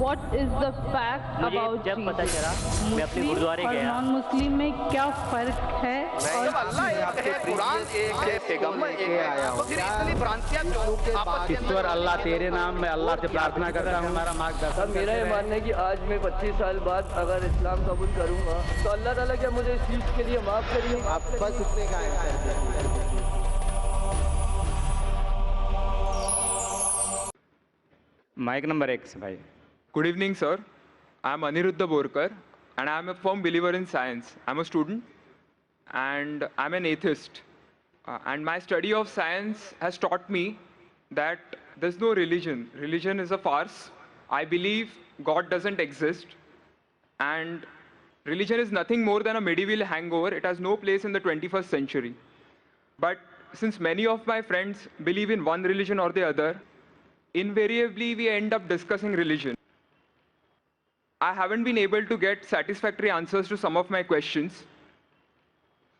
What is the fact मुझे about जब पता चला मैं अपने मुस्लिम गुरुद्वारे और गया। नॉन मुस्लिम में क्या फर्क है? और अल्लाह एक है, कुरान एक है, पैगंबर एक है, तो फिर इतनी भ्रांतियां क्यों आपस के ईश्वर अल्लाह तेरे नाम में अल्लाह से प्रार्थना करता हूँ हमारा मार्गदर्शन। मेरा ये मानना है कि आज मैं 25 साल बाद अगर इस्लाम कबूल करूंगा तो अल्लाह ताला क्या मुझे इस चीज़ के लिए माफ़ करिए। आप बस उतने का आंसर माइक नंबर 1 से भाई। Good evening, sir. I'm Aniruddha Borkar, and I'm a firm believer in science. I'm a student, and I'm an atheist. And my study of science has taught me that there's no religion. Religion is a farce. I believe God doesn't exist, and religion is nothing more than a medieval hangover. It has no place in the 21st century. But since many of my friends believe in one religion or the other, invariably we end up discussing religion. I haven't been able to get satisfactory answers to some of my questions,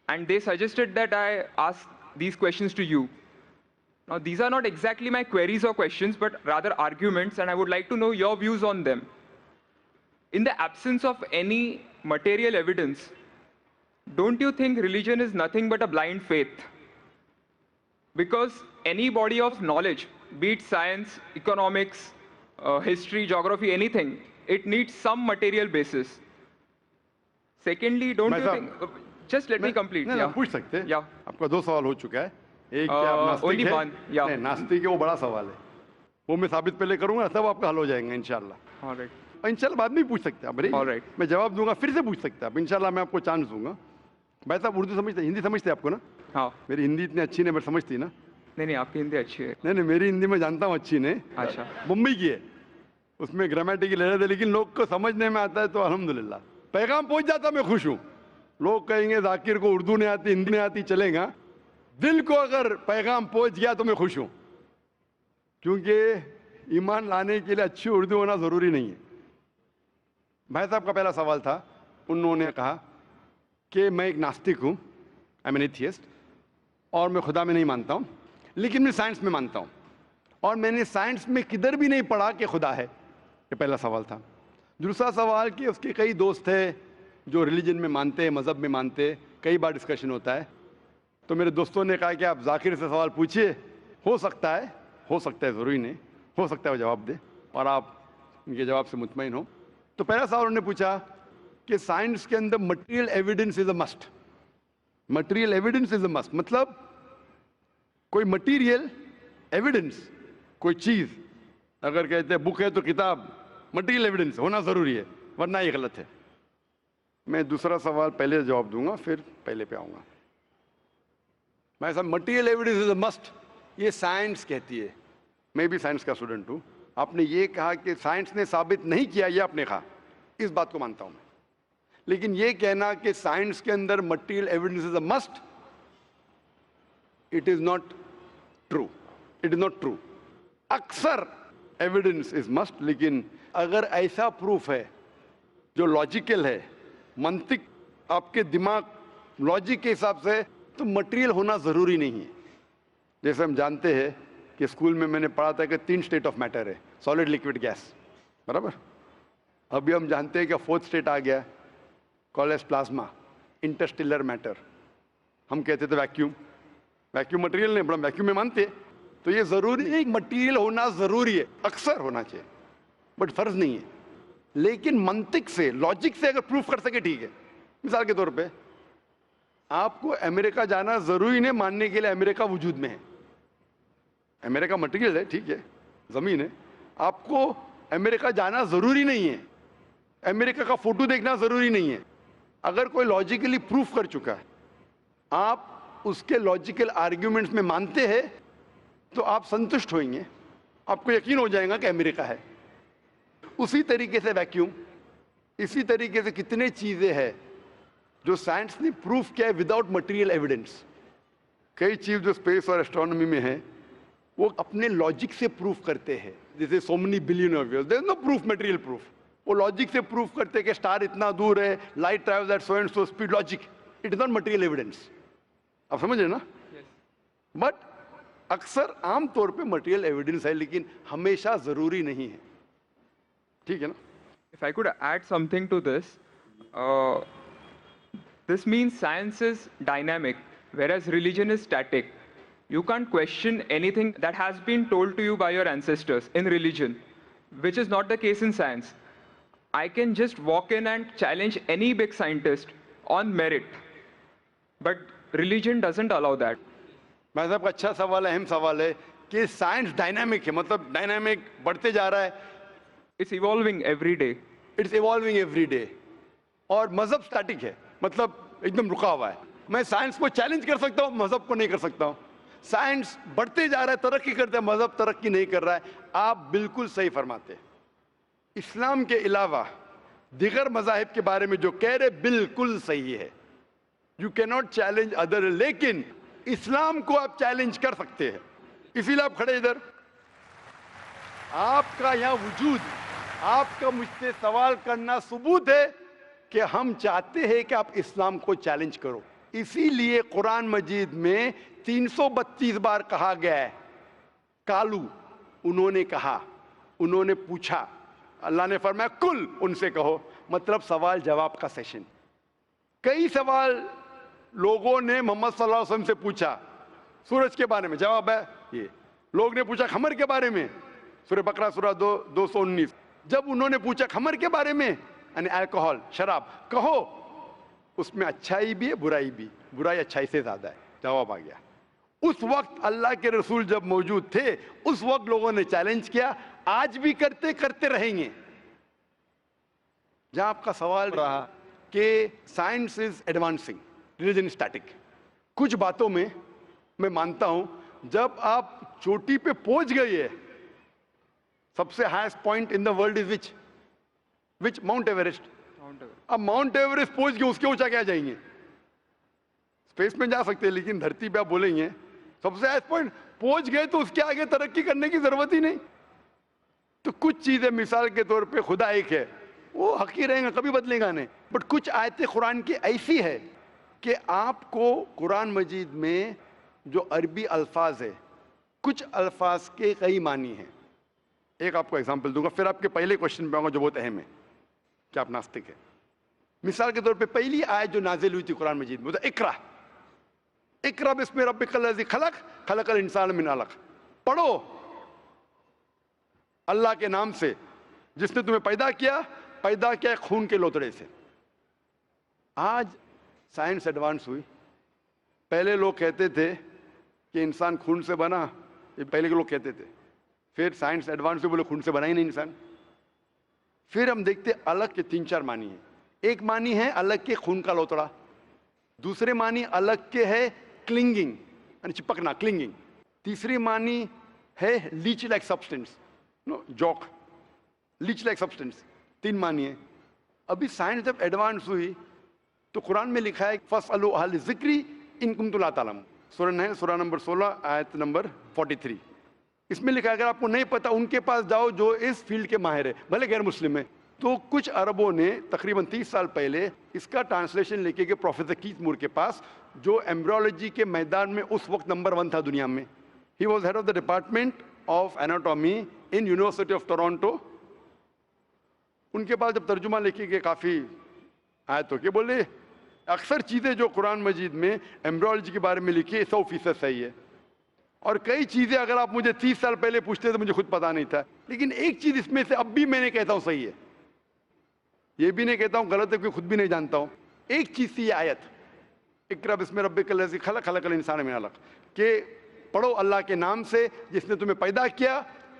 and they suggested that I ask these questions to you. Now, these are not exactly my queries or questions, but rather arguments, and I would like to know your views on them. In the absence of any material evidence, don't you think religion is nothing but a blind faith? Because any body of knowledge, be it science, economics, history, geography, anything, it needs some material basis. Secondly, don't you think... Just let me complete. नहीं, Yeah. पूछ सकते हैं। Yeah. आपका 2 सवाल हो चुका है। एक क्या आप नास्तिक only है? one, yeah. नहीं, नास्तिक है वो बड़ा सवाल है। वो मैं साबित पहले करूंगा तब आपका हल हो जाएगा इंशाल्लाह। All right. इंशाल्लाह बाद में ही पूछ सकते हैं आप। All right. मैं जवाब दूंगा फिर से पूछ सकते हैं आप। इंशाल्लाह मैं आपको चांस दूंगा। भाई साहब उर्दू समझते हिंदी समझते आपको ना? हाँ। मेरी हिंदी इतनी अच्छी नहीं, मैं समझती ना? नहीं नहीं, आपकी हिंदी अच्छी है। नहीं मेरी हिंदी मैं जानता हूँ अच्छी नहीं। अच्छा। मुंबई की है, उसमें ग्रामेटिकल एरर है, लेकिन लोग को समझने में आता है तो अल्हम्दुलिल्लाह। पैगाम पहुंच जाता मैं खुश हूँ। लोग कहेंगे जाकिर को उर्दू नहीं आती, हिंदी नहीं आती, चलेगा। दिल को अगर पैगाम पहुंच गया तो मैं खुश हूँ, क्योंकि ईमान लाने के लिए अच्छी उर्दू होना ज़रूरी नहीं है। भाई साहब का पहला सवाल था, उन्होंने कहा कि मैं एक नास्तिक हूँ, आई एम एन एथियस्ट, और मैं खुदा में नहीं मानता हूँ, लेकिन मैं साइंस में मानता हूँ, और मैंने साइंस में किधर भी नहीं पढ़ा कि खुदा है। ये पहला सवाल था। दूसरा सवाल कि उसके कई दोस्त हैं जो रिलीजन में मानते हैं, मज़हब में मानते हैं, कई बार डिस्कशन होता है। तो मेरे दोस्तों ने कहा कि आप जाकिर से सवाल पूछिए, हो सकता है ज़रूरी नहीं, हो सकता है वो जवाब दे और आप उनके जवाब से मुतमईन हो। तो पहला सवाल उन्होंने पूछा कि साइंस के अंदर material evidence is a must. Material evidence is a must मतलब कोई मटेरियल एविडेंस, कोई चीज़ अगर कहते हैं बुक है तो किताब मटेरियल एविडेंस होना ज़रूरी है, वरना ये गलत है। मैं दूसरा सवाल पहले जवाब दूंगा फिर पहले पे आऊँगा। मैं साहब material evidence is a must, ये साइंस कहती है। मैं भी साइंस का स्टूडेंट हूँ। आपने ये कहा कि साइंस ने साबित नहीं किया, ये आपने कहा, इस बात को मानता हूँ मैं। लेकिन ये कहना कि साइंस के अंदर material evidence is a must, it is not true, it is not true. अक्सर एविडेंस इज़ मस्ट, लेकिन अगर ऐसा प्रूफ है जो लॉजिकल है, मंतिक आपके दिमाग लॉजिक के हिसाब से, तो मटेरियल होना ज़रूरी नहीं है। जैसे हम जानते हैं कि स्कूल में मैंने पढ़ा था कि 3 स्टेट ऑफ मैटर है, सॉलिड, लिक्विड, गैस, बराबर। अभी हम जानते हैं कि 4th स्टेट आ गया, called as plasma, interstellar matter. हम कहते थे वैक्यूम, वैक्यूम मटेरियल नहीं, बड़ा वैक्यूम में मानते हैं। तो ये ज़रूरी नहीं, मटेरियल होना ज़रूरी है, अक्सर होना चाहिए, बट फ़र्ज़ नहीं है। लेकिन मंतिक से, लॉजिक से अगर प्रूफ कर सके ठीक है। मिसाल के तौर पे आपको अमेरिका जाना ज़रूरी नहीं मानने के लिए अमेरिका वजूद में है। अमेरिका मटेरियल है, ठीक है, ज़मीन है। आपको अमेरिका जाना ज़रूरी नहीं है, अमेरिका का फ़ोटो देखना ज़रूरी नहीं है। अगर कोई लॉजिकली प्रूफ कर चुका है, आप उसके लॉजिकल आर्ग्यूमेंट्स में मानते हैं, तो आप संतुष्ट होंगे, आपको यकीन हो जाएगा कि अमेरिका है। उसी तरीके से वैक्यूम, इसी तरीके से कितने चीज़ें हैं जो साइंस ने प्रूफ किया है विदाउट मटेरियल एविडेंस। कई चीज़ जो स्पेस और एस्ट्रोनॉमी में है वो अपने लॉजिक से प्रूफ करते हैं, जैसे so many billion of years, there is no proof, material proof. वो लॉजिक से प्रूफ करते हैं कि स्टार इतना दूर है, light travels at so and so speed, logic, it is not material evidence. आप समझ रहे ना? बट अक्सर आम तौर पे मटेरियल एविडेंस है, लेकिन हमेशा ज़रूरी नहीं है। ठीक है ना? If I could add something to this, this means science is dynamic, whereas religion is static. You can't question anything that has been told to you by your ancestors in religion, which is not the case in science. I can just walk in and challenge any big scientist on merit, but religion doesn't allow that. भाई साहब का अच्छा सवाल है, अहम सवाल है कि साइंस डायनामिक है, मतलब डायनामिक बढ़ते जा रहा है, It's evolving every day. It's evolving every day, और मजहब स्टैटिक है, मतलब एकदम रुका हुआ है. मैं साइंस को चैलेंज कर सकता हूँ, मजहब को नहीं कर सकता हूँ. साइंस बढ़ते जा रहा है, तरक्की करता है, मजहब तरक्की नहीं कर रहा है. आप बिल्कुल सही फरमाते हैं. इस्लाम के अलावा दिगर मजाहिब के बारे में जो कह रहे बिल्कुल सही है. You can not challenge other, लेकिन इस्लाम को आप चैलेंज कर सकते हैं. इसीलिए आप खड़े इधर, आपका यहाँ वजूद, आपका मुझसे सवाल करना सबूत है कि हम चाहते हैं कि आप इस्लाम को चैलेंज करो. इसीलिए कुरान मजीद में 332 बार कहा गया है कालू, उन्होंने कहा, उन्होंने पूछा. अल्लाह ने फरमाया कुल, उनसे कहो, मतलब सवाल जवाब का सेशन. कई सवाल लोगों ने मोहम्मद सल्लल्लाहु अलैहि वसल्लम से पूछा, सूरज के बारे में जवाब है ये. लोग ने पूछा खमर के बारे में, सूरह बकरा सूरह 219. जब उन्होंने पूछा खमर के बारे में, यानी अल्कोहल, शराब, कहो उसमें अच्छाई भी है बुराई भी, बुराई अच्छाई से ज्यादा है. जवाब आ गया. उस वक्त अल्लाह के रसूल जब मौजूद थे, उस वक्त लोगों ने चैलेंज किया, आज भी करते रहेंगे. जहां आपका सवाल रहा कि science is advancing, religion static, कुछ बातों में मैं मानता हूं. जब आप चोटी पे पहुंच गए है, सबसे highest point in the world is which mount Everest. अब माउंट एवरेस्ट पहुंच गए, उसके ऊंचा क्या जाएंगे? स्पेस में जा सकते हैं, लेकिन धरती पे आप बोलेंगे सबसे हाईएस्ट पॉइंट पहुंच गए तो उसके आगे तरक्की करने की जरूरत ही नहीं. तो कुछ चीजें, मिसाल के तौर पे खुदा एक है, वो हक ही रहेगा, कभी बदलेगा नहीं. बट कुछ आयतें कुरान की ऐसी है कि आपको कुरान मजीद में जो अरबी अल्फाज है, कुछ अल्फाज के कई मानी हैं. एक आपको एग्जांपल दूंगा, फिर आपके पहले क्वेश्चन पे आऊंगा जो बहुत अहम है कि आप नास्तिक है. मिसाल के तौर पे पहली आयत जो नाजिल हुई थी कुरान मजीद में, इकरा इकरा बिस्मि रब्बिकल लज़ी खलक खलकल इंसान मिन अलक. पढ़ो अल्लाह के नाम से जिसने तुम्हें पैदा किया खून के लोतड़े से. आज साइंस एडवांस हुई. पहले लोग कहते थे कि इंसान खून से बना, ये पहले के लोग कहते थे. फिर साइंस एडवांस हुई, बोले खून से बना ही नहीं इंसान. फिर हम देखते अलग के 3-4 मानी है. एक मानी है अलग के खून का लोतड़ा, दूसरे मानी अलग के है क्लिंगिंग, यानी चिपकना, क्लिंगिंग. तीसरी मानी है leech like substance, no joke, leech like substance. 3 मानी है. अभी साइंस जब एडवांस हुई तो कुरान में लिखा है फस्अलू अहल ज़िक्री इन कुंतुम ला तालमून. सूरह नंबर 16 आयत नंबर 43. इसमें लिखा है अगर आपको नहीं पता उनके पास जाओ जो इस फील्ड के माहिर है, भले गैर मुस्लिम है. तो कुछ अरबों ने तकरीबन 30 साल पहले इसका ट्रांसलेशन लेके गए प्रोफेसर कीथ मूर के पास, जो एम्ब्रियोलॉजी के मैदान में उस वक्त नंबर 1 था दुनिया में. He was head of the department of anatomy in university of Toronto. उनके पास जब तर्जुमा लेके गए काफ़ी आयतों के, बोले अक्सर चीज़ें जो कुरान मजीद में एम्ब्रियोलॉजी के बारे में लिखी है 100% सही है, और कई चीज़ें अगर आप मुझे 30 साल पहले पूछते तो मुझे खुद पता नहीं था. लेकिन एक चीज़ इसमें से अब भी मैंने कहता हूँ सही है, ये भी नहीं कहता हूँ गलत है, क्योंकि खुद भी नहीं जानता हूँ. एक चीज़ थी ये आयत इकरा बिस्मि रब्बिकल लज़ी खलक खलकल इंसान मिन अलक, कि पढ़ो अल्लाह के नाम से जिसने तुम्हें पैदा किया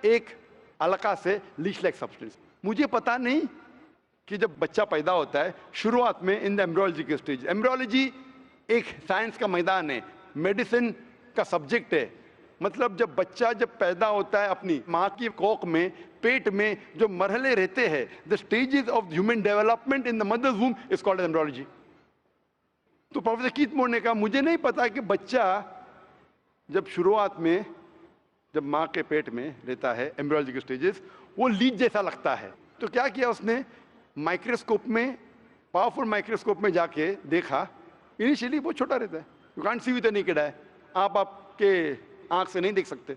एक अलका से, लीच लाइक सब्सटेंस. मुझे पता नहीं कि जब बच्चा पैदा होता है शुरुआत में इन द एम्ब्रियोलॉजी के स्टेज, एम्ब्रियोलॉजी एक साइंस का मैदान है, मेडिसिन का सब्जेक्ट है. मतलब जब बच्चा जब पैदा होता है अपनी माँ की कोख में, पेट में जो मरहले रहते हैं, the stages of human development in the mother's womb is called embryology. तो प्रोफेसर कीथ मूर ने कहा मुझे नहीं पता कि बच्चा जब शुरुआत में जब माँ के पेट में रहता है, एम्ब्रियोलॉजी के स्टेजेस, वो लीच जैसा लगता है. तो क्या किया उसने, माइक्रोस्कोप में, पावरफुल माइक्रोस्कोप में जाके देखा. इनिशियली बहुत छोटा रहता है, you can't see with the naked eye, आप आपके आंख से नहीं देख सकते.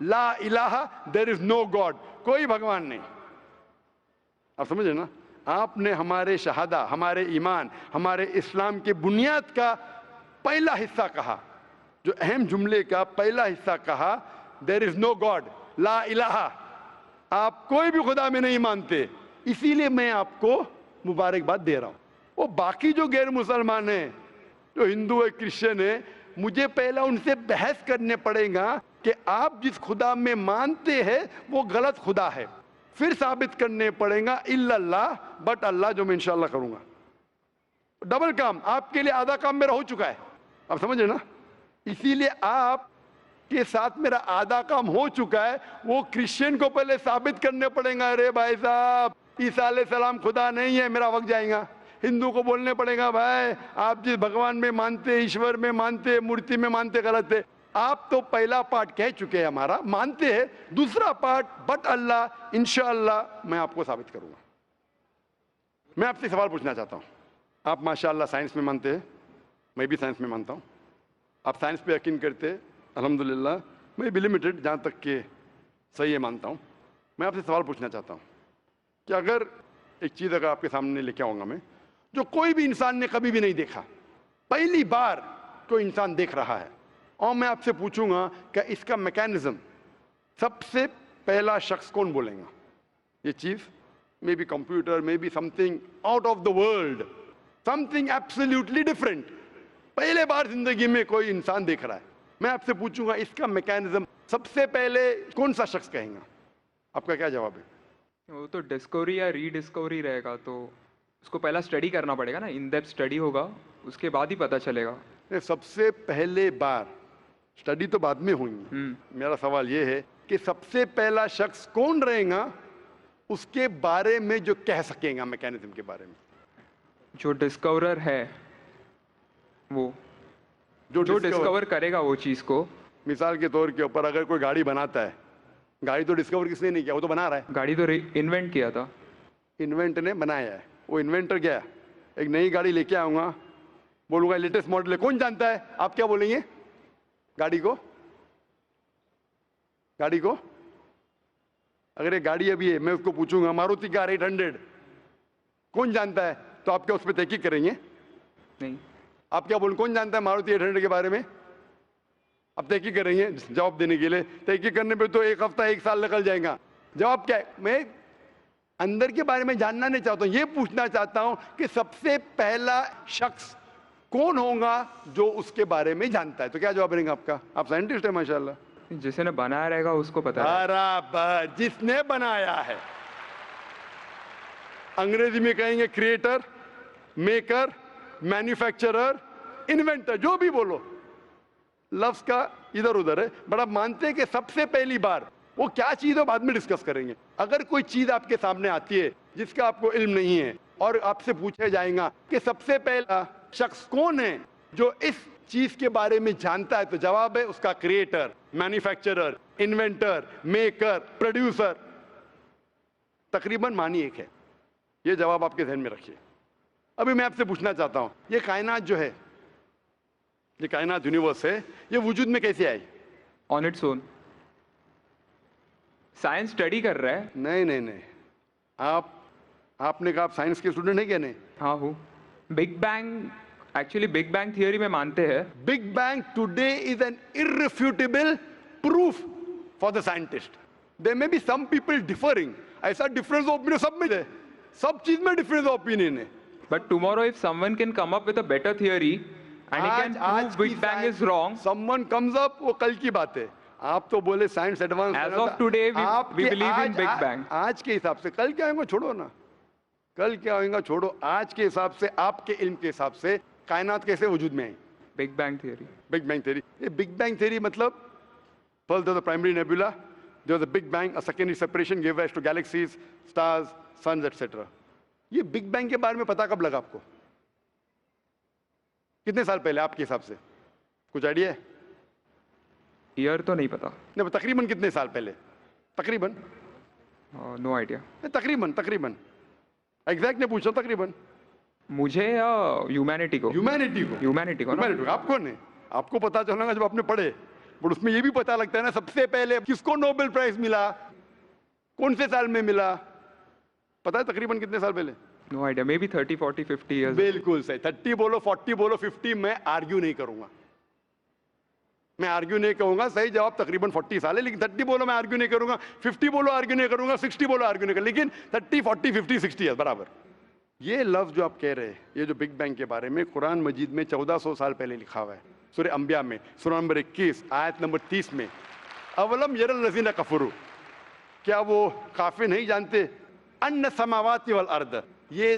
ला इलाहा, देयर इज नो गॉड, कोई भगवान नहीं। आप समझे ना? आपने हमारे शहादा, हमारे ईमान, हमारे इस्लाम के बुनियाद का पहला हिस्सा कहा, जो अहम जुमले का पहला हिस्सा कहा, देयर इज नो गॉड, ला इलाहा, आप कोई भी खुदा में नहीं मानते, इसीलिए मैं आपको मुबारकबाद दे रहा हूं। वो बाकी जो गैर मुसलमान हैं, जो हिंदू है, क्रिश्चियन है, मुझे पहला उनसे बहस करने पड़ेगा कि आप जिस खुदा में मानते हैं वो गलत खुदा है, फिर साबित करने पड़ेगा इल्लल्लाह, बट अल्लाह, जो मैं इंशाल्लाह करूंगा। डबल काम, आपके लिए आधा काम मेरा हो चुका है, आप समझे ना? इसीलिए आप के साथ मेरा आधा काम हो चुका है, वो क्रिश्चियन को पहले साबित करने पड़ेगा, अरे भाई साहब ईसा अलैहिस्सलाम खुदा नहीं है, मेरा वक्त जाएगा। हिंदू को बोलने पड़ेगा, भाई आप जिस भगवान में मानते, ईश्वर में मानते, मूर्ति में मानते, गलत है। आप तो पहला पार्ट कह चुके हैं हमारा, मानते हैं, दूसरा पार्ट बट अल्लाह, इंशाअल्लाह मैं आपको साबित करूंगा। मैं आपसे सवाल पूछना चाहता हूं, आप माशाअल्लाह साइंस में मानते हैं, मैं भी साइंस में मानता हूं, आप साइंस पे यकीन करते हैं, अल्हम्दुलिल्लाह, मैं भी लिमिटेड जहां तक के सही है मानता हूं। मैं आपसे सवाल पूछना चाहता हूं कि अगर एक चीज अगर आपके सामने लेके आऊंगा मैं, जो कोई भी इंसान ने कभी भी नहीं देखा, पहली बार कोई इंसान देख रहा है, और मैं आपसे पूछूंगा कि इसका मैकेनिज्म, सबसे पहला शख्स कौन बोलेगा? ये चीज may be computer, may be something out of the world, something absolutely different, पहले बार जिंदगी में कोई इंसान देख रहा है। मैं आपसे पूछूंगा इसका मैकेनिज्म सबसे पहले कौन सा शख्स कहेगा? आपका क्या जवाब है? वो तो डिस्कवरी या रीडिस्कवरी रहेगा, तो उसको पहला स्टडी करना पड़ेगा ना, इन डेप्थ स्टडी होगा, उसके बाद ही पता चलेगा। सबसे पहले बार स्टडी तो बाद में हुई, मेरा सवाल ये है कि सबसे पहला शख्स कौन रहेगा उसके बारे में जो कह सकेगा मैकेनिज्म के बारे में? जो डिस्कवरर है, वो जो डिस्कवर करेगा वो चीज को। मिसाल के तौर के ऊपर अगर कोई गाड़ी बनाता है, गाड़ी तो डिस्कवर किसने नहीं किया, वो तो बना रहा है। गाड़ी तो इन्वेंट किया था, इन्वेंट ने बनाया है, वो इन्वेंटर गया, एक नई गाड़ी लेके आऊंगा, बोलूंगा लेटेस्ट मॉडल है, कौन जानता है? आप क्या बोलेंगे? गाड़ी को, गाड़ी को अगर ये गाड़ी अभी है, मैं उसको पूछूंगा मारुति कार 800 कौन जानता है, तो आप क्या उस पर तहकीक करेंगे? नहीं। आप क्या बोलेंगे, कौन जानता है मारुति 800 के बारे में? आप तहकीक करेंगे जवाब देने के लिए? तहकीक करने पे तो एक हफ्ता, एक साल निकल जाएगा। जवाब क्या है? मैं अंदर के बारे में जानना नहीं चाहता हूं, ये पूछना चाहता हूं कि सबसे पहला शख्स कौन होगा जो उसके बारे में जानता है। तो क्या जवाब रहेगा आपका? आप साइंटिस्ट है माशाल्लाह। जिसने बनाया रहेगा उसको पता है। बराबर, जिसने बनाया है। अंग्रेजी में कहेंगे क्रिएटर, मेकर, मैन्युफैक्चरर, इन्वेंटर, जो भी बोलो, लफ्ज का इधर उधर है, बट आप मानते हैं कि सबसे पहली बार वो क्या चीज है बाद में डिस्कस करेंगे। अगर कोई चीज आपके सामने आती है जिसका आपको इल्म नहीं है और आपसे पूछा जाएगा कि सबसे पहला शख्स कौन है जो इस चीज के बारे में जानता है, तो जवाब है उसका creator, manufacturer, inventor, maker, producer. तकरीबन मानी एक है। ये जवाब आपके ध्यान में रखिए। अभी मैं आपसे पूछना चाहता हूं, ये कायनात जो है, ये कायनात यूनिवर्स है, ये वजूद में कैसे आई? On its own. Science study कर रहा है। नहीं नहीं नहीं, आपने कहा आप साइंस के स्टूडेंट हैं क्या? नहीं। हाँ हूँ। Big bang, actually big bang theory में मानते हैं। Big bang today is an irrefutable proof for the scientist. There may be some people differing, ऐसा डिफरेंस ऑफ ओपिनियन सब में है, सब चीज में डिफरेंस ऑफ ओपिनियन है। But tomorrow if someone can come up with a better theory and he can prove big bang is wrong, someone comes up, वो कल की बात है। आप तो बोले science advance, as of today we believe in big bang. आज के हिसाब से, कल क्या होगा छोड़ो ना, कल क्या होगा छोड़ो, आज के हिसाब से, आपके इल्म के हिसाब से कायनात कैसे वजूद में आई? Big bang theory. Big bang theory. ये बिग बैंग थियरी मतलब first there was the primary nebula, there was a big bang, a secondary separation give rise to galaxies, stars, suns etcetera. ये बिग बैंग के बारे में पता कब लगा आपको? कितने साल पहले आपके हिसाब से? कुछ आइडिया है? ईयर तो नहीं पता। नहीं, तकरीबन कितने साल पहले? तकरीबन? No idea. तकरीबन, तकरीबन एग्जैक्ट नहीं पूछा, तकरीबन। मुझे या ह्यूमैनिटी को? ह्यूमैनिटी को। ह्यूमैनिटी को। ह्यूमैनिटी को। आप कौन है? आपको पता चलेगा जब आपने पढ़े। बट उसमें ये भी पता लगता है ना सबसे पहले किसको नोबेल प्राइज मिला, कौन से साल में मिला, पता है तकरीबन कितने साल पहले? No idea. Maybe 30, 40, 50 years. बिल्कुल सही. 30 बोलो, 40 बोलो, 50, मैं आर्ग्यू नहीं करूंगा. मैं आर्ग्यू नहीं कहूंगा. सही जवाब तकरीबन 40 साल है, लेकिन 30 बोलो मैं आर्ग्यू नहीं करूंगा, 50 बोलो आर्ग्यू नहीं करूंगा, 60 बोलो आर्ग्यू नहीं करूंगा, लेकिन 30, 40, 50, 60 है बराबर. ये लफ्ज जो आप कह रहे हैं, ये जो बिग बैंग के बारे में कुरान मजीद में 1400 साल पहले लिखा हुआ है. सूरह अंबिया में सूरह नंबर 21 आयत नंबर 30 में, अवलम यरल लज़ीना कफरू, क्या वो काफिर नहीं जानते, अन्ना समावाति वल अर्द, ये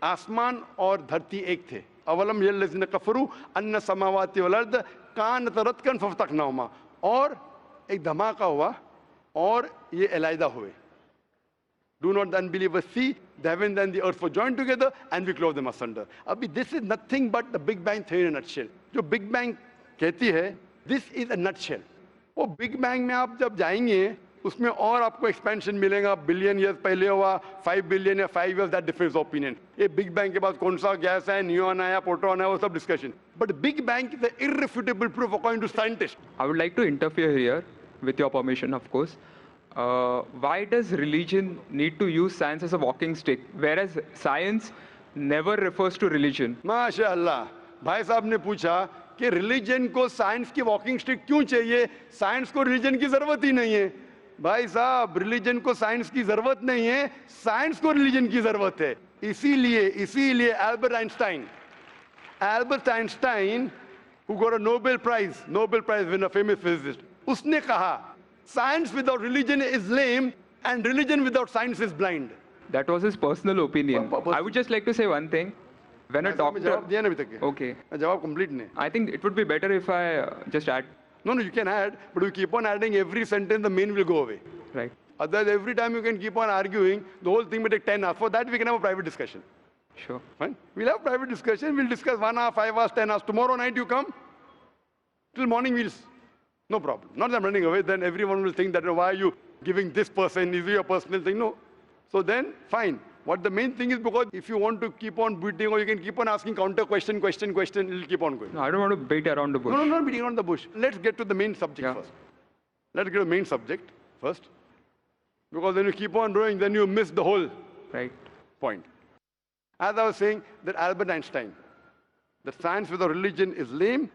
आसमान और धरती एक थे. अवलम यरल लज़ीना कफरू अन्ना समावाति वल अर्द कानत रतकन फफ्तकनाहुमा, और एक धमाका हुआ और ये अलहदा हुए. Do not the unbelievers see the heavens and the earth were joined together and we clove them asunder. Abhi, this is nothing but the Big Bang theory in a nutshell. जो Big Bang कहती है, this is a nutshell. वो Big Bang में आप जब जाएंगे उसमें और आपको एक्सपेंशन मिलेगा. बिलियन ईयर्स पहले हुआ, 5 बिलियन या 5 years, that differs opinion. ये बिग बैंग के बाद कौन सा गैस है, न्यून आया, प्रोटॉन है, वो सब discussion. But big bang is an irrefutable proof according to scientists. I would like to interfere here, with your permission, of course. Why does religion need to use science as a walking stick, whereas science never refers to religion? माशाअल्लाह, भाई साहब ने पूछा कि religion को science की walking stick क्यों चाहिए, साइंस को रिलीजन की जरूरत ही नहीं है. भाई साहब, रिलीजन को साइंस की जरूरत नहीं है, साइंस को रिलीजन की जरूरत है. इसीलिए Albert Einstein who got a Nobel Prize winner, famous physicist, उसने कहा science without religion is lame and religion without science is blind. That was his personal opinion. I would just like to say one thing. When a doctor... जवाब दिया ना अभी तक. Okay. जवाब complete नहीं. I think it would be better if I just add. No, you can add, but you keep on adding every sentence, the main will go away. Right. Otherwise, every time you can keep on arguing, the whole thing will take 10 hours. For that, we can have a private discussion. Sure. Fine? We'll have private discussion. We'll discuss 1 hour, 5 hours, 10 hours. Tomorrow night you come. Till morning we'll... No problem. Not that I'm running away. Then everyone will think that, why are you giving this person? Is it your personal thing? No. So then, fine. What the main thing is, because if you want to keep on beating, or you can keep on asking counter question, it'll keep on going. No, I don't want to beat around the bush. No, not beating around the bush. Let's get to the main subject first. Let's get to the main subject first. Because when you keep on growing, then you miss the whole point. As I was saying, that Albert Einstein, that science without religion is lame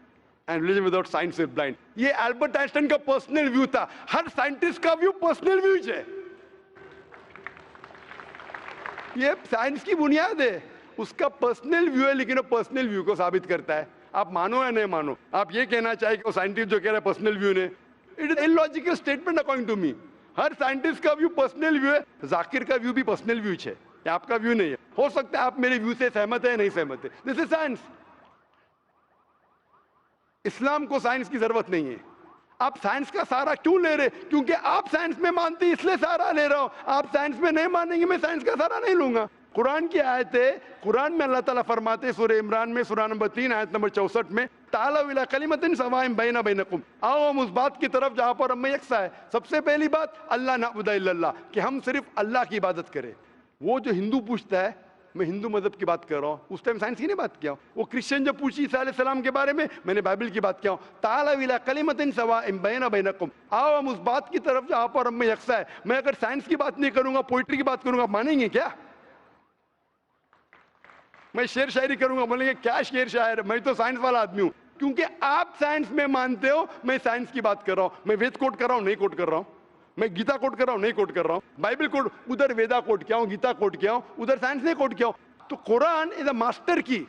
and religion without science is blind. ये Albert Einstein का personal view था. हर scientist का view personal view है. ये science की बुनियाद है. उसका पर्सनल व्यू है, लेकिन वो पर्सनल व्यू को साबित करता है. आप मानो या नहीं मानो, आप ये कहना चाहिए कि वो साइंटिस्ट जो कह रहा है पर्सनल व्यू ने, it is illogical statement according to me. हर साइंटिस्ट का व्यू पर्सनल व्यू है. जाकिर का व्यू भी पर्सनल व्यू है, आपका व्यू नहीं है. हो सकता है आप मेरे व्यू से सहमत है, नहीं सहमत है. This is science. इस्लाम को साइंस की जरूरत नहीं है. आप साइंस का सहारा क्यों ले रहे? क्योंकि आप साइंस में मानते हैं, इसलिए सहारा ले रहा हूं. आप साइंस में नहीं मानेंगे, मैं साइंस का सहारा नहीं लूंगा. कुरान की आयत है, कुरान में अल्लाह ताला फरमाते हैं सूरह इमरान में सूरह नंबर 3 आयत नंबर 64 में, ताला इला कलिमतिन सवाइन बैना बैनकुम, आओ हम उस बात की तरफ जहां पर हम में यकसा है. सबसे पहली बात, अल्लाह नअबुद इल्लल्लाह, कि हम सिर्फ अल्लाह की इबादत करें. वो जो हिंदू पूछता है, मैं हिंदू मजहब की बात कर रहा हूँ, उस टाइम साइंस की नहीं बात किया. वो क्रिश्चियन जब पूछी ईसा अलैहिस्सलाम के बारे में, मैंने बाइबल की बात किया. ताला इला कलिमतिन सवाइन बैना बैनकुम, आओ हम उस बात की तरफ जहां पर हम में यकसा है. मैं अगर साइंस की बात नहीं करूंगा, पोइट्री की बात करूंगा, मानेंगे क्या? मैं शेर शायरी करूंगा, बोलेंगे क्या शेर शायर, मैं तो साइंस वाला आदमी हूं. क्योंकि आप साइंस में मानते हो, मैं साइंस की बात कर रहा हूं. मैं वेद कोट कर रहा हूं, नहीं कोट कर रहा हूं. मैं गीता कोट कर रहा हूं, नहीं कोट कर रहा हूं. बाइबल कोट, उधर वेदा कोट किया हूं, गीता कोट किया हूं, उधर साइंस नहीं कोट किया हूं. तो कुरान इज अ मास्टर की,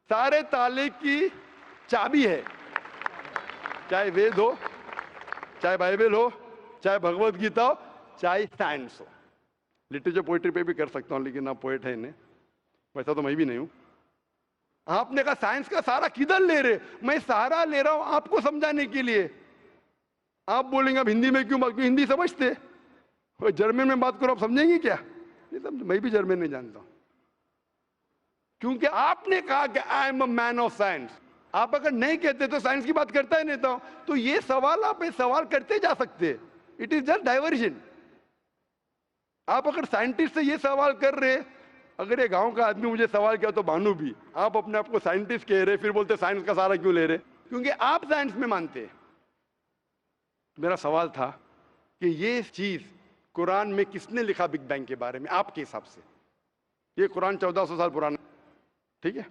सारे ताले की चाबी है. चाहे वेद हो, चाहे बाइबल हो, चाहे भगवत गीता हो, चाहे साइंस हो. लिटरेचर पोइट्री पे भी कर सकता हूं, लेकिन आप पोएट है नहीं, वैसा तो मैं भी नहीं हूं. आपने कहा साइंस का सहारा किधर ले रहे? मैं सहारा ले रहा हूं आपको समझाने के लिए. आप बोलेंगे अब हिंदी में क्यों बात, क्यों हिंदी समझते? जर्मन में बात करो, आप समझेंगे क्या? नहीं समझ. मैं भी जर्मन नहीं जानता हूं. क्योंकि आपने कहा कि I am a man of science. आप अगर नहीं कहते तो साइंस की बात करता ही नहीं था. तो ये सवाल आप सवाल करते जा सकते. It is just diversion. आप अगर साइंटिस्ट से ये सवाल कर रहे, अगर ये गांव का आदमी मुझे सवाल किया तो भानु भी, आप अपने आप को साइंटिस्ट कह रहे, फिर बोलते साइंस का सहारा क्यों ले रहे? क्योंकि आप साइंस में मानते हैं. मेरा सवाल था कि ये चीज कुरान में किसने लिखा बिग बैंग के बारे में आपके हिसाब से? ये कुरान 1400 साल पुराना, ठीक है?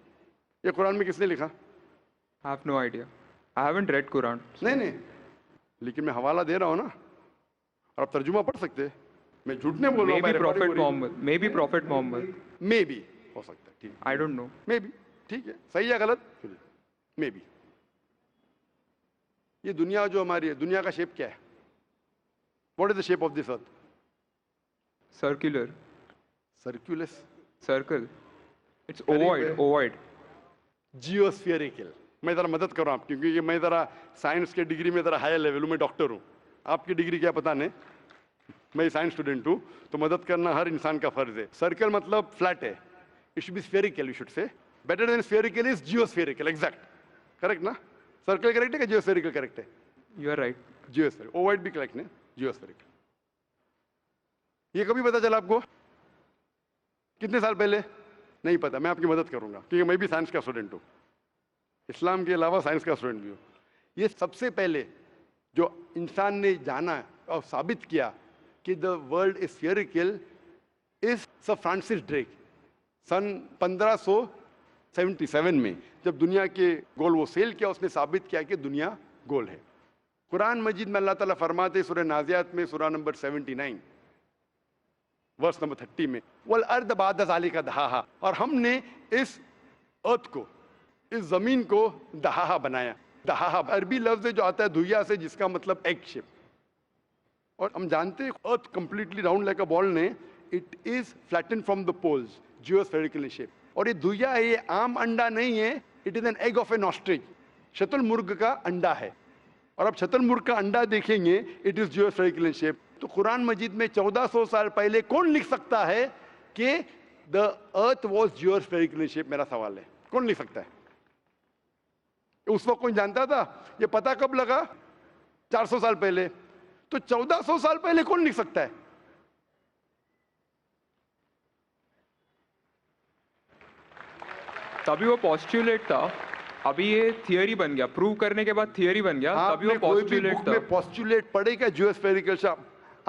ये कुरान में किसने लिखा? I have no idea. I haven't read Quran. नहीं, लेकिन मैं हवाला दे रहा हूँ ना, और आप तर्जुमा पढ़ सकते हैं। मैं झूठ नहीं बोल रहा हूँ। Maybe Prophet Muhammad. Maybe Prophet Muhammad. Maybe हो सकता है, ठीक है। I don't know. Maybe, ठीक है, सही या गलत? Maybe। ये दुनिया जो हमारी है, दुनिया का शेप क्या है? What is the shape of this earth? Circular. Circulus. Circle. It's Very ovoid. well. Ovoid. जियोस्फेरिकल। मैं जरा मदद कर रहा हूँ आप, क्योंकि ये मैं जरा साइंस के डिग्री में जरा हायर लेवल हूँ, मैं डॉक्टर हूँ। आपकी डिग्री क्या पता नहीं, मैं साइंस स्टूडेंट हूँ, तो मदद करना हर इंसान का फर्ज है। सर्कल मतलब फ्लैट है, it should be spherical, you should say. Better than spherical is geospherical, exact, correct ना? सर्कल करेक्ट है कि जियोस्फेरिकल करेक्ट है? You are right. Geospherical, ovoid भी करेक्ट है, जियोस्फेरिकल। ये कभी पता चला आपको? कितने साल पहले? नहीं पता, मैं आपकी मदद करूंगा, क्योंकि मैं भी साइंस का स्टूडेंट हूँ, इस्लाम के अलावा साइंस का स्टूडेंट भी हूँ। ये सबसे पहले जो इंसान ने जाना और साबित किया कि the world is spherical is sir Francis Drake. सन 1577 में जब दुनिया के गोल वो सेल किया, उसने साबित किया कि दुनिया गोल है। कुरान मजीद में अल्लाह ताला फरमाते सूरह नाज़ियात में सूरह नंबर 79 वर्स नंबर 30 में, वल अर्द बाद ज़ालिका दहाहा, और हमने इस अर्थ को, इस जमीन को दहाहा बनाया। दहाहा अरबी लफ्ज है जो आता है दुहिया से, जिसका मतलब एग शेप। और हम जानते हैं earth completely round like a ball ने, it is flatten from the poles, geospherical in shape. और ये दुहिया है, ये आम अंडा नहीं है, it is an egg of an ostrich, शतुरमुर्ग का अंडा है। और अब शतुरमुर्ग का अंडा देखेंगे, it is geospherical in shape. तो कुरान मजीद में 1400 साल पहले कौन लिख सकता है कि the earth was geospherical in shape? मेरा सवाल है, कौन लिख सकता है? उस वक्त कौन जानता था? ये पता कब लगा? 400 साल पहले। तो 1400 साल पहले कौन लिख सकता है? तभी वो पोस्टुलेट था, अभी ये थियरी बन गया, प्रूव करने के बाद थियरी बन गया, तभी वो पोस्टुलेट था। पोस्टुलेट पढ़ेगा जियोस्फेरिकल से।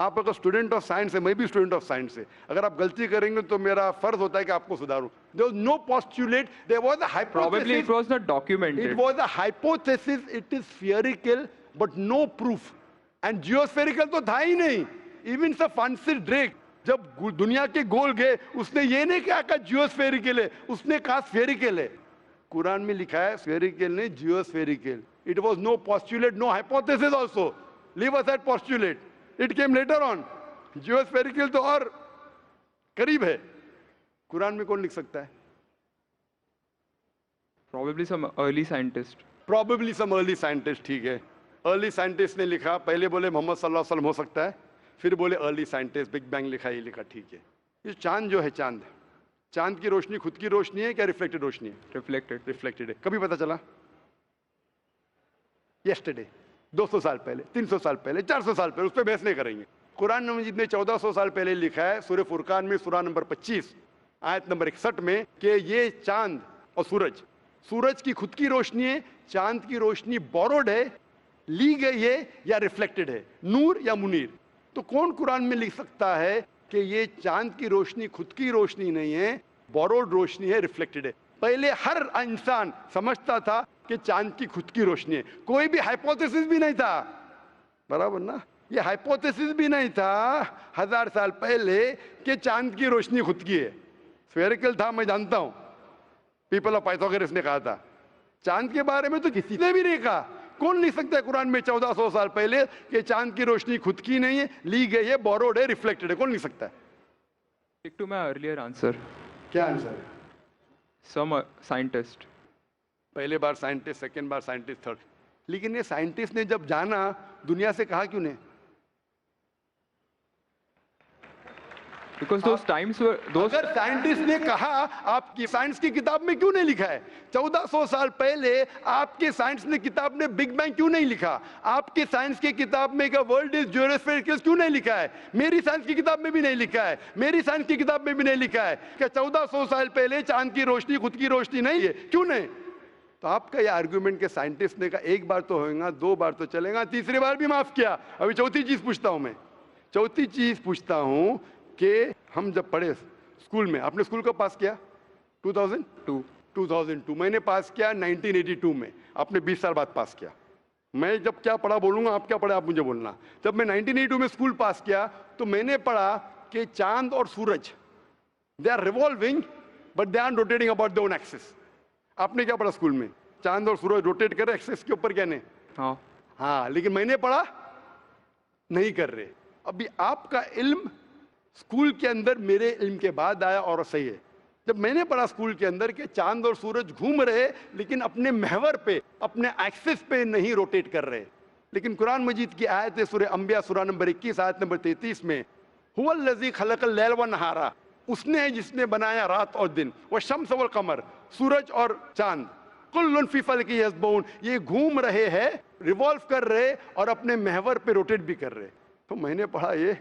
आप अगर स्टूडेंट ऑफ साइंस है, मैं भी स्टूडेंट ऑफ साइंस है, अगर आप गलती करेंगे तो मेरा फर्ज होता है कि आपको सुधारूं। There was no postulate, there was a hypothesis. Probably it was not documented. It was a hypothesis, it is spherical but no proof. And geospherical तो था ही नहीं। Even Sir Francis Drake जब दुनिया के गोल गए, उसने ये नहीं कहा जियोस्फेरिकल है, उसने कहा स्फेरिकल है। कुरान में लिखा है स्फेरिकल नहीं, जियोस्फेरिकल। It was no postulate, no hypothesis also. Leave aside postulate. It came later on. जियोस्फेरिकल तो और करीब है। कुरान में कौन लिख सकता है? Probably some early scientist. Probably some early scientist, ठीक है। अर्ली साइंटिस्ट ने लिखा, पहले बोले मोहम्मद सल्लल्लाहु अलैहि वसल्लम हो सकता है, फिर बोले अर्ली साइंटिस्ट, बिग बैंग लिखा, ये लिखा, ठीक है। ये चांद जो है, चांद की रोशनी खुद की रोशनी है क्या रिफ्लेक्टेड रोशनी है? Reflected. रिफ्लेक्टेड है। कभी पता चला? यस्टरडे, 200 साल पहले, 300 साल पहले, 400 साल पहले, उस पर बहस नहीं करेंगे। कुरान मजीद में 1400 साल पहले लिखा है सूरह फुरकान में सूरह नंबर 25 आयत नंबर 61 में कि ये चांद और सूरज की खुद की रोशनी है, चांद की रोशनी बोरोड है, ली गई है या रिफ्लेक्टेड है, नूर या मुनीर। तो कौन कुरान में लिख सकता है कि ये चांद की रोशनी खुद की रोशनी नहीं है, बोरोड रोशनी है, रिफ्लेक्टेड है? पहले हर इंसान समझता था कि चांद की खुद की रोशनी है, कोई भी हाइपोथेसिस भी नहीं था, बराबर ना? ये हाइपोथेसिस भी नहीं था 1000 साल पहले कि चांद की रोशनी खुद की है। स्फेरिकल था, मैं जानता हूं, पीपल ऑफ पाइथागोरस ने कहा था। चांद के बारे में तो किसी ने भी नहीं कहा। कौन लिख सकता है कुरान में 1400 साल पहले कि चांद की रोशनी खुद की नहीं है, ली गई है, बोरोड है, रिफ्लेक्टेड है? कौन लिख सकता है? Stick to my earlier answer. क्या आंसर है? Some scientist. पहले बार साइंटिस्ट, सेकेंड बार साइंटिस्ट, थर्ड। लेकिन ये साइंटिस्ट ने जब जाना, दुनिया से कहा क्यों नहीं? Because those times were those. अगर साइंटिस्ट ने कहा, आपकी साइंस की किताब में क्यों नहीं लिखा है? 1400 साल पहले आपके साइंस ने किताब में बिग बैंग क्यों नहीं लिखा? आपके साइंस की किताब में का वर्ल्ड इज जियोस्फेरिकल क्यों नहीं लिखा है? मेरी साइंस की किताब में भी नहीं लिखा है, मेरी साइंस की किताब में भी नहीं लिखा है कि 1400 साल पहले चांद की रोशनी खुद की रोशनी नहीं है। क्यों नहीं? तो आपका ये आर्ग्यूमेंट के साइंटिस्ट ने कहा एक बार तो होगा, 2 बार तो चलेगा, तीसरी बार भी माफ किया। अभी चौथी चीज पूछता हूं मैं, चौथी चीज पूछता हूं कि हम जब पढ़े स्कूल में, आपने स्कूल कब पास किया? 2002। मैंने पास किया 1982 में, आपने 20 साल बाद पास किया। मैं जब क्या पढ़ा बोलूंगा, आप क्या पढ़ा आप मुझे बोलना। जब मैं 1982 में स्कूल पास किया तो मैंने पढ़ा कि चांद और सूरज they are revolving but they are rotating about their own axis. आपने क्या पढ़ा स्कूल में? चांद और सूरज रोटेट कर रहे एक्सिस के ऊपर, कहने हाँ, लेकिन मैंने पढ़ा नहीं कर रहे। अभी आपका इल्म स्कूल के अंदर मेरे इल्म के बाद आया और सही है। जब मैंने पढ़ा स्कूल के अंदर कि चांद और सूरज घूम रहे लेकिन अपने महवर पे, अपने एक्सिस पे नहीं रोटेट कर रहे। लेकिन कुरान मजीद की आयत है सूरह अंबिया सूरह नंबर 21 आयत नंबर 33 में, हुवल्लज़ी खलक़ल लैल व नहारा, उसने है जिसने बनाया रात और दिन, व शम्स वल कमर, सूरज और चांद, कुल्लुन फी फलकी यस्बहून, ये घूम रहे हैं, रिवॉल्व कर रहे और अपने महवर पे रोटेट भी कर रहे। तो मैंने पढ़ा ये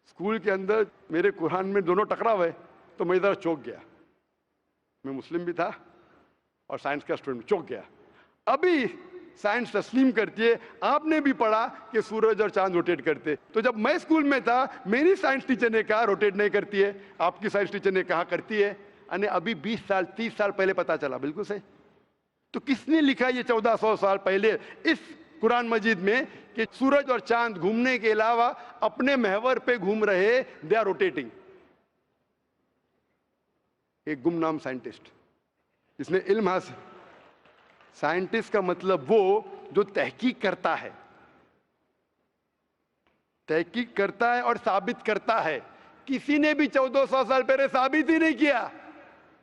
स्कूल के अंदर, मेरे कुरान में दोनों टकरा हुए, तो मैं इधर चौंक गया। मैं मुस्लिम भी था और साइंस का स्टूडेंट, चौंक गया। अभी साइंस तस्लीम करती है, आपने भी पढ़ा कि सूरज और चांद रोटेट करते। तो जब मैं स्कूल में था मेरी साइंस टीचर ने कहा रोटेट नहीं करती है, आपकी साइंस टीचर ने कहा करती है, यानी अभी 20 साल 30 साल पहले पता चला। बिल्कुल सही। तो किसने लिखा ये 1400 साल पहले इस कुरान मजीद में कि सूरज और चांद घूमने के अलावा अपने महवर पे घूम रहे, दे आर रोटेटिंग? एक गुमनाम साइंटिस्ट जिसने इल्म हासिल। साइंटिस्ट का मतलब वो जो तहकीक करता है, तहकीक करता है और साबित करता है। किसी ने भी 1400 साल पहले साबित ही नहीं किया।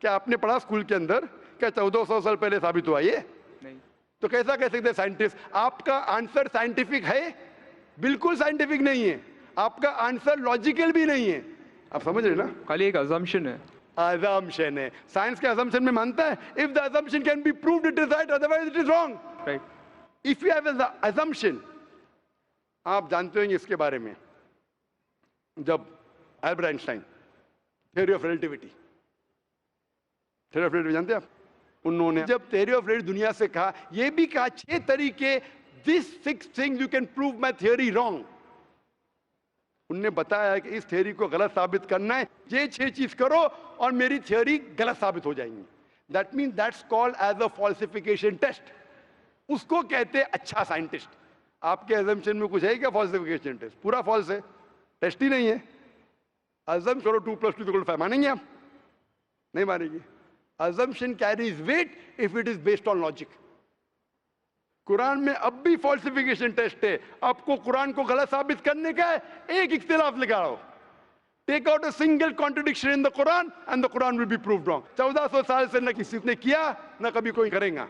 क्या आपने पढ़ा स्कूल के अंदर क्या 1400 साल पहले साबित हुआ? ये नहीं। तो कैसा कह सकते साइंटिस्ट? आपका आंसर साइंटिफिक है? बिल्कुल साइंटिफिक नहीं है। आपका आंसर लॉजिकल भी नहीं है। आप समझ रहे ना? खाली एक अजम्पशन है। assumption है। साइंस के assumption में मानता है if the assumption can be proved it is right, otherwise it is wrong. Right. If you have an assumption, आप जानते होंगे इसके बारे में, जब Albert Einstein theory of relativity, theory of relativity जानते हैं आप? उन्होंने जब थ्योरी ऑफ रिलेटिविटी दुनिया से कहा, ये भी कहा 6 तरीके, this 6 things you can prove my theory wrong. उनने बताया कि इस थ्योरी को गलत साबित करना है, ये 6 चीज करो और मेरी थ्योरी गलत साबित हो जाएंगी। That mean that's called as a falsification test. उसको कहते हैं अच्छा साइंटिस्ट। आपके अजम्पशन में कुछ है क्या फॉल्सिफिकेशन टेस्ट? पूरा फॉल्स है, टेस्ट ही नहीं है। अजम करो 2 + 2 = 5, मानेंगे आप? नहीं मानेंगे। Assumption carries weight if it is based on logic. Quran में अब भी फॉल्सिफिकेशन टेस्ट है। आपको कुरान को गलत साबित करने का है, एक इख्तिलाफ लगाओ, take out a single contradiction in the Quran and the Quran will be proved wrong. 1400 साल से न किसी ने किया न कभी कोई करेगा।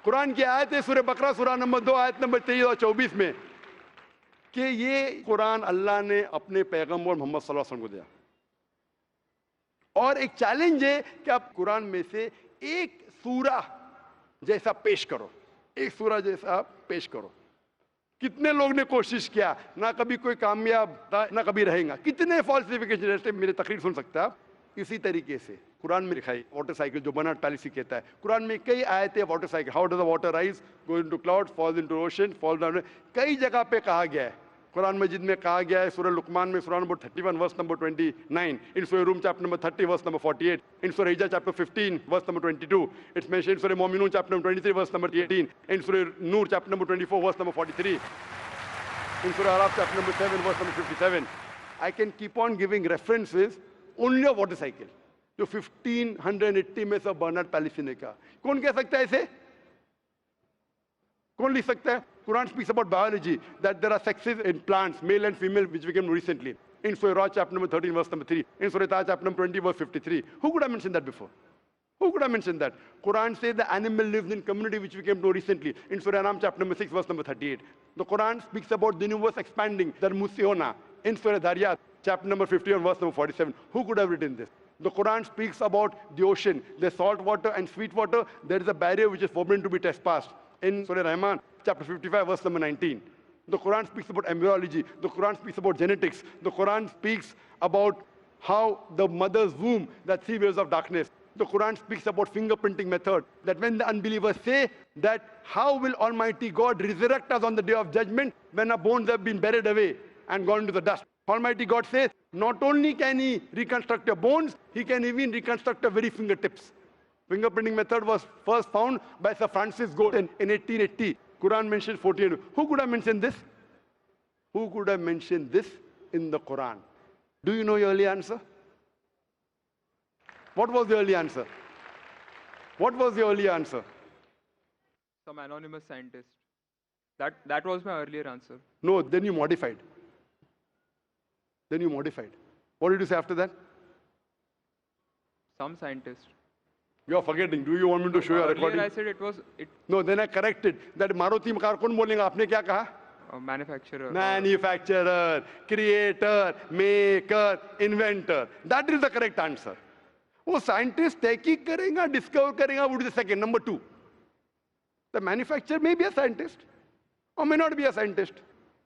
कुरान की आयत है सूरह बकरा सूरह नंबर 2 आयत नंबर 23 और 24 में कि ये कुरान अल्लाह ने अपने पैगंबर मोहम्मद सल्लल्लाहु अलैहि वसल्लम को दिया। और एक चैलेंज है कि आप कुरान में से एक सूरा जैसा पेश करो, एक सूरा जैसा पेश करो। कितने लोग ने कोशिश किया, ना कभी कोई कामयाब था ना कभी रहेगा। कितने फॉल्सिफिकेशन जैसे मेरे तकरीर सुन सकते हैं आप। इसी तरीके से कुरान में लिखा है वाटर साइकिल, जो बर्नार्ड पॉलिसी कहता है। कुरान में कई आयतें water cycle, how does the water rise, go into cloud, falls into ocean, fall down, कई जगह पे कहा गया है। कुरान मजीद में कहा गया है सूरह लुकमान में सूरह number 31 verse number 29, in Surah Rum chapter number 30 verse number 48, in Surah Hijr chapter 15 verse number 22, it's mentioned in Surah Muminun chapter number 23 verse number 18, in Surah Noor chapter number 24 verse number 43, in Surah Araf chapter number 7 verse number 57। I can keep on giving references only of water cycle, जो 1580 में सब Bernard policy ने कहा। कौन कह सकता है इसे? कौन लिख सकता है? Quran speaks about biology, that there are sexes in plants, male and female, which we came recently. In Surah Ra, chapter number 13, verse number 3. In Surah Taha, chapter number 20, verse 53. Who could have mentioned that before? Who could have mentioned that? Quran says the animal lives in community, which we came to recently. In Surah Anam, chapter number 6, verse number 38. The Quran speaks about the universe expanding, the Musiona. In Surah Dariyat, chapter number 51, verse number 47. Who could have written this? The Quran speaks about the ocean, the salt water and sweet water. There is a barrier which is forbidden to be trespassed. In Surah Rahman, chapter 55, verse number 19. The Quran speaks about embryology. The Quran speaks about genetics. The Quran speaks about how the mother's womb, that 3 waves of darkness. The Quran speaks about fingerprinting method. That when the unbelievers say that how will Almighty God resurrect us on the day of judgment when our bones have been buried away and gone to the dust? Almighty God says, not only can He reconstruct your bones, He can even reconstruct your very fingertips. Fingerprinting method was first found by Sir Francis Galton in 1880. Quran mentions 14. Who could have mentioned this? Who could have mentioned this in the Quran? Do you know your early answer? What was the early answer? What was the early answer? Some anonymous scientist. That was my earlier answer. No, then you modified. Then you modified. What did you say after that? Some scientist. You are forgetting. Do you want me to show you a recording? Earlier I said it was No, then I corrected. That Maruti car कौन बोलेगा? आपने क्या कहा? a manufacturer. Manufacturer, creator, maker, inventor. That is the correct answer. वो scientist तहकीक करेगा, discover करेगा, would be the second. Number 2. The manufacturer may be a scientist or may not be a scientist.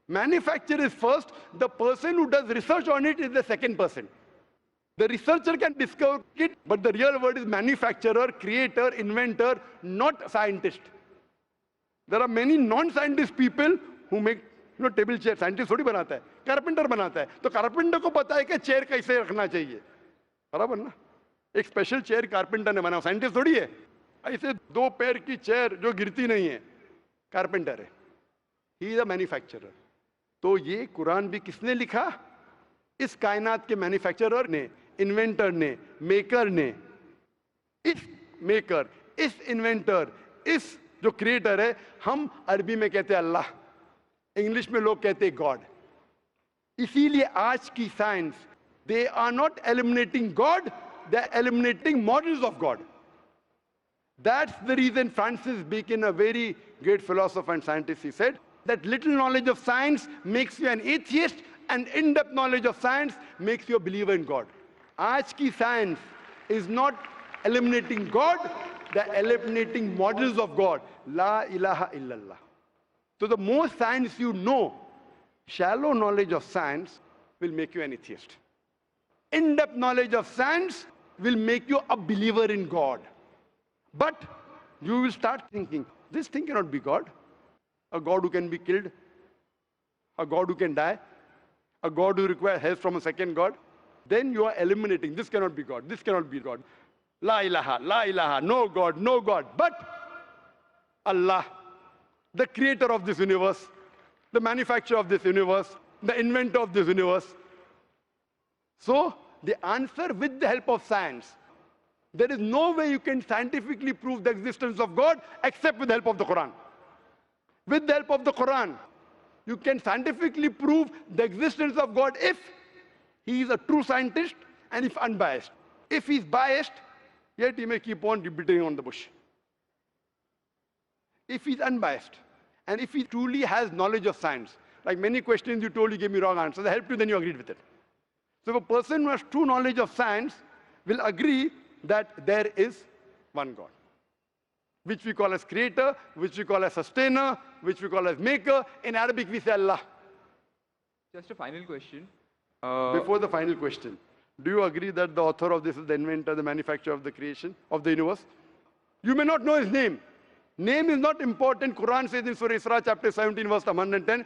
Manufacturer is first. The person who does research on it is the second person. The researcher can discover it, but the real word is manufacturer, creator, inventor, not scientist. There are many non-scientist people who make table chair. Scientist थोड़ी बनाता है, carpenter बनाता है. तो carpenter को पता है कि chair कैसे रखना चाहिए. बराबर ना? एक special chair carpenter ने बनाया. Scientist थोड़ी है. ऐसे 2 पैर की chair जो गिरती नहीं है, carpenter है. He is a manufacturer. तो ये कुरान भी किसने लिखा? इस कायनात के मैन्युफैक्चरर ने, इन्वेंटर ने, मेकर ने. इस मेकर, इस इन्वेंटर, इस जो क्रिएटर है, हम अरबी में कहते हैं अल्लाह, इंग्लिश में लोग कहते हैं गॉड. इसीलिए आज की science, they are not eliminating God, they are eliminating models of God. That's the reason Francis Bacon, a very great philosopher and scientist, he said that little knowledge of science makes you an atheist and in-depth knowledge of science makes you a believer in God. Aaj ki science is not eliminating God, they're eliminating models of God. La ilaha illallah. So the more science you know, shallow knowledge of science will make you an atheist. In-depth knowledge of science will make you a believer in God. But you will start thinking, this thing cannot be God. A God who can be killed, a God who can die, a God who requires help from a second God. Then you are eliminating, this cannot be God, this cannot be God. La ilaha, no God, no God. But Allah, the creator of this universe, the manufacturer of this universe, the inventor of this universe. So the answer with the help of science. There is no way you can scientifically prove the existence of God except with the help of the Quran. With the help of the Quran, you can scientifically prove the existence of God if he is a true scientist and if unbiased. If he is biased, yet he may keep on beating on the bush. If he is unbiased, and if he truly has knowledge of science, like many questions you told, you gave me wrong answers, I helped you, then you agreed with it. So if a person who has true knowledge of science will agree that there is one God, which we call as creator, which we call as sustainer, which we call as maker. In Arabic, we say Allah. Just a final question. Before the final question, do you agree that the author of this is the inventor, the manufacturer of the creation, of the universe? You may not know his name. Name is not important. Quran says in Surah Isra, chapter 17, verse 110,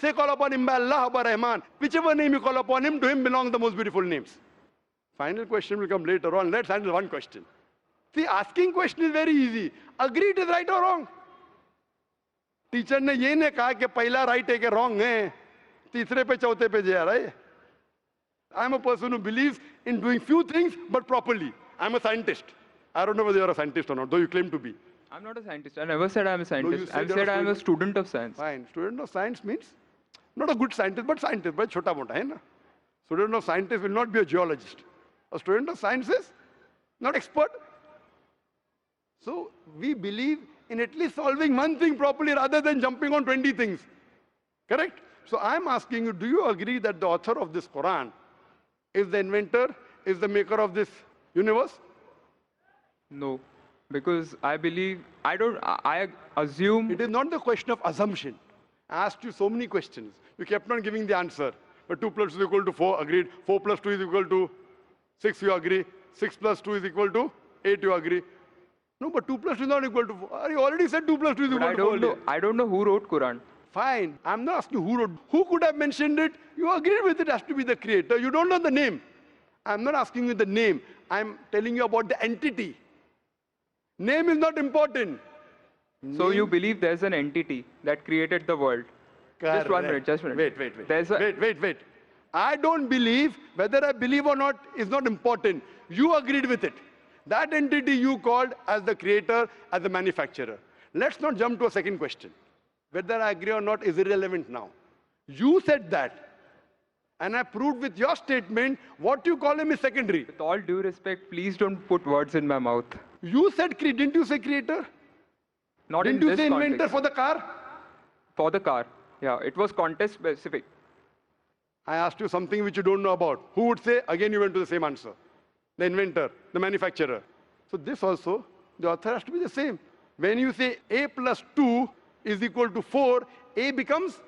Say, call upon him by Allah or by Rahman. Whichever name you call upon him, to him belong the most beautiful names. Final question will come later on. Let's handle one question. See, asking question is very easy. Agree it is right or wrong. Teacher ने ये नहीं कहा कि पहला right है कि wrong है. तीसरे पे चौथे पे जा रहा है. I am a person who believes in doing few things but properly. I am a scientist. I don't know whether you are a scientist or not, though you claim to be. I'm not a scientist. I never said I'm a scientist. said I've you're a said I'm a student. student of science. Fine. Student of science means not a good scientist, but scientist. But छोटा मोटा है ना. Student of scientist will not be a geologist. A student of science is not expert. So we believe in at least solving one thing properly rather than jumping on 20 things. Correct? So I'm asking you, do you agree that the author of this Quran is the inventor, is the maker of this universe? No, because I believe, I assume. It is not the question of assumption. I asked you so many questions. You kept on giving the answer. But 2 plus 2 is equal to 4, agreed. 4 plus 2 is equal to 6 you agree. 6 plus 2 is equal to 8 you agree. No, but 2 plus 2 is not equal to 4. You already said 2 plus 2 is But equal to 4. I don't know who wrote Quran. Fine. I'm not asking who wrote. Who could have mentioned it? You agreed with it has to be the creator. You don't know the name. I'm not asking you the name. I'm telling you about the entity. Name is not important. So you believe there's an entity that created the world? Just 1 minute, just 1 minute. Wait. Wait. I don't believe, whether I believe or not is not important. You agreed with it. That entity you called as the creator, as the manufacturer. Let's not jump to a second question. Whether I agree or not is irrelevant now. You said that. And I proved with your statement, what you call him is secondary. With all due respect, please don't put words in my mouth. You said, didn't you say creator? Not Didn't in you this say context. inventor for the car? For the car. Yeah, it was context specific. I asked you something which you don't know about. Who would say? Again, you went to the same answer. The inventor, the manufacturer. So this also, the author has to be the same. When you say A plus 2 is equal to 4, A becomes?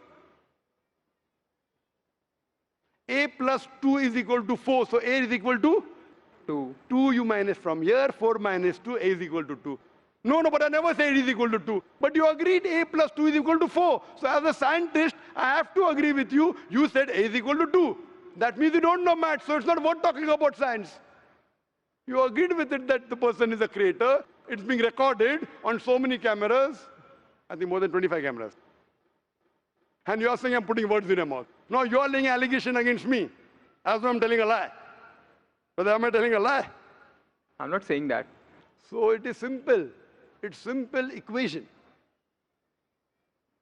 A plus 2 is equal to 4. So A is equal to? 2. 2 you minus from here, 4 minus 2, A is equal to 2. No, but I never said it is equal to 2. But you agreed A plus 2 is equal to 4. So as a scientist, I have to agree with you. You said A is equal to 2. That means you don't know math, so it's not worth talking about science. You agreed with it that the person is a creator. It's being recorded on so many cameras. I think more than 25 cameras. And you're saying I'm putting words in your mouth. No, you're laying allegation against me. As though I'm telling a lie. But am I telling a lie? I'm not saying that. So it is simple. It's simple equation.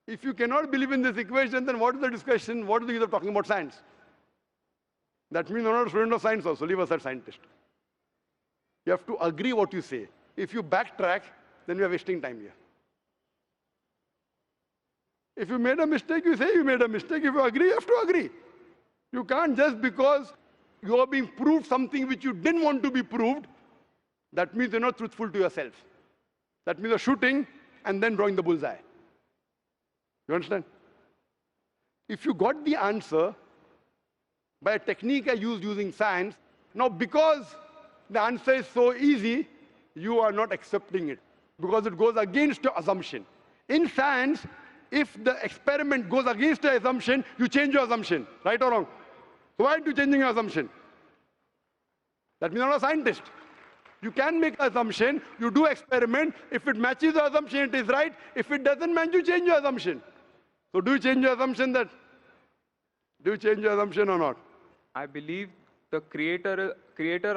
If you cannot believe in this equation, then what is the discussion? What is the use of talking about science? That means you're not a student of science also. Leave aside scientist. You have to agree what you say. If you backtrack, then we are wasting time here. If you made a mistake, you say you made a mistake. If you agree, you have to agree. You can't just because you are being proved something which you didn't want to be proved, that means you're not truthful to yourself. That means you're shooting and then drawing the bullseye. You understand? If you got the answer by a technique I used using science, now because the answer is so easy, you are not accepting it because it goes against your assumption. In science, if the experiment goes against your assumption, you change your assumption, right or wrong? So why aren't you changing your assumption? That means you're not a scientist. You can make an assumption, you do experiment. If it matches the assumption, it is right. If it doesn't match, you change your assumption. So do you change your assumption that? Do you change your assumption or not? I believe the creator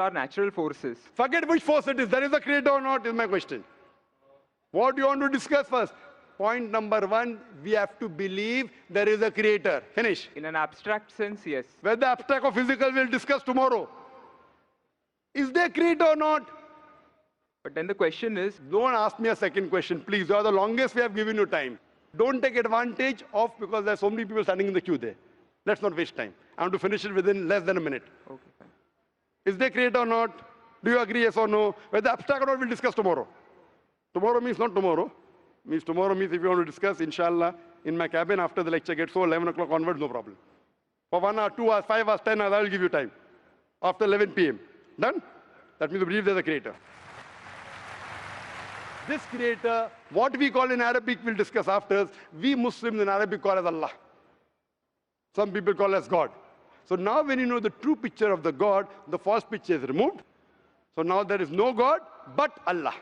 are natural forces. Forget which force it is. There is a creator or not is my question. What do you want to discuss first? Point number 1, we have to believe there is a creator. Finish. In an abstract sense, yes. Whether abstract or physical, we'll discuss tomorrow. Is there a creator or not? But then the question is, Don't ask me a second question, please. You are the longest we have given you time. Don't take advantage of, because there are so many people standing in the queue there. Let's not waste time. I want to finish it within less than a minute. okay, fine. Is there a creator or not? Do you agree, yes or no? Whether abstract or not, we'll discuss tomorrow. Tomorrow means not tomorrow. Means tomorrow means if you want to discuss, inshallah, in my cabin after the lecture gets so 11 o'clock onwards, no problem. For 1 hour, 2 hours, 5 hours, 10 hours, I will give you time. After 11 p.m. Done? That means you believe there's a creator. This creator, what we call in Arabic, we'll discuss after. We Muslims in Arabic call as Allah. Some people call as God. So now when you know the true picture of the God, the false picture is removed. So now there is no God but Allah.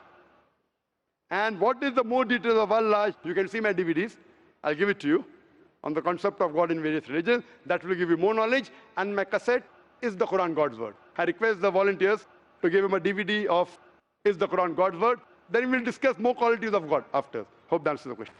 And what is the more details of Allah? You can see my DVDs. I'll give it to you on the concept of God in various religions. That will give you more knowledge. And my cassette is the Quran God's Word. I request the volunteers to give him a DVD of Is the Quran God's Word? Then we'll discuss more qualities of God after. Hope that answers the question.